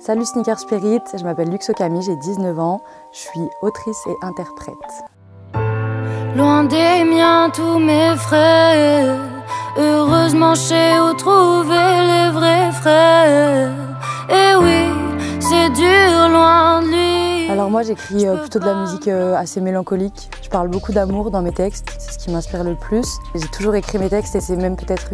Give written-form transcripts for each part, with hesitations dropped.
Salut Sneaker Spirit, je m'appelle Luxo Camille, j'ai 19 ans, je suis autrice et interprète. Loin des miens tous mes frères, heureusement j'ai retrouvé les vrais frères. Et oui, c'est dur loin de lui. Alors moi j'écris plutôt de la musique assez mélancolique. Je parle beaucoup d'amour dans mes textes, c'est ce qui m'inspire le plus. J'ai toujours écrit mes textes et c'est même peut-être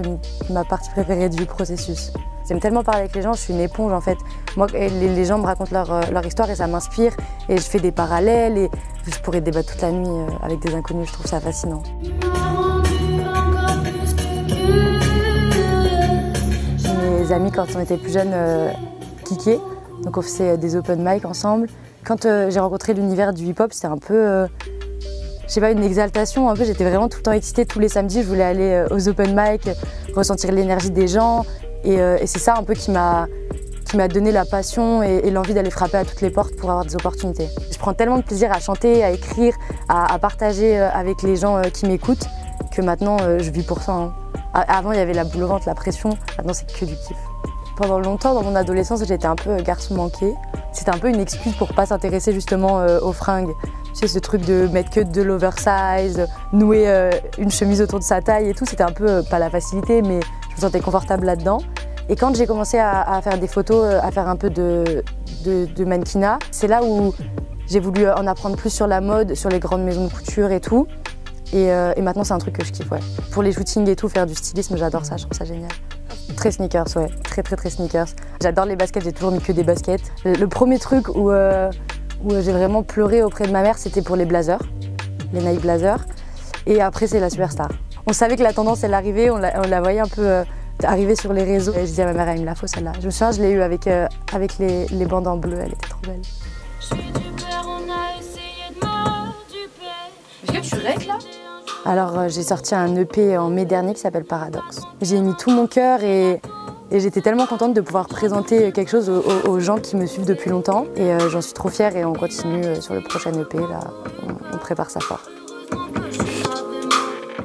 ma partie préférée du processus. J'aime tellement parler avec les gens, je suis une éponge en fait. Moi, les gens me racontent leur histoire et ça m'inspire. Et je fais des parallèles et je pourrais débattre toute la nuit avec des inconnus, je trouve ça fascinant. Mes amis, quand on était plus jeunes, kickaient. Donc on faisait des open mic ensemble. Quand j'ai rencontré l'univers du hip-hop, c'était un peu, je sais pas, une exaltation. Un peu, j'étais vraiment tout le temps excitée. Tous les samedis, je voulais aller aux open mic, ressentir l'énergie des gens. Et c'est ça un peu qui m'a donné la passion et l'envie d'aller frapper à toutes les portes pour avoir des opportunités. Je prends tellement de plaisir à chanter, à écrire, à partager avec les gens qui m'écoutent que maintenant je vis pour ça. Hein. Avant il y avait la boule au ventre, la pression, maintenant c'est que du kiff. Pendant longtemps dans mon adolescence j'étais un peu garçon manqué. C'était un peu une excuse pour pas s'intéresser justement aux fringues. Tu sais, ce truc de mettre que de l'oversize, nouer une chemise autour de sa taille et tout, c'était un peu pas la facilité mais je me sentais confortable là-dedans. Et quand j'ai commencé à faire des photos, à faire un peu de mannequinat, c'est là où j'ai voulu en apprendre plus sur la mode, sur les grandes maisons de couture et tout. Et maintenant c'est un truc que je kiffe, ouais. Pour les shootings et tout, faire du stylisme, j'adore ça, je trouve ça génial. Très sneakers, ouais, très sneakers. J'adore les baskets, j'ai toujours mis que des baskets. Le premier truc où j'ai vraiment pleuré auprès de ma mère, c'était pour les blazers, les Nike Blazers. Et après c'est la Superstar. On savait que la tendance elle arrivait, on la voyait un peu arriver sur les réseaux. Et je dis à ma mère, elle me la faut celle-là. Je me souviens, je l'ai eu avec les bandes en bleu, elle était trop belle. Est-ce que tu règles là? Alors j'ai sorti un EP en mai dernier qui s'appelle Paradoxe. J'ai mis tout mon cœur et j'étais tellement contente de pouvoir présenter quelque chose aux gens qui me suivent depuis longtemps. Et j'en suis trop fière et on continue sur le prochain EP, là, on prépare ça fort.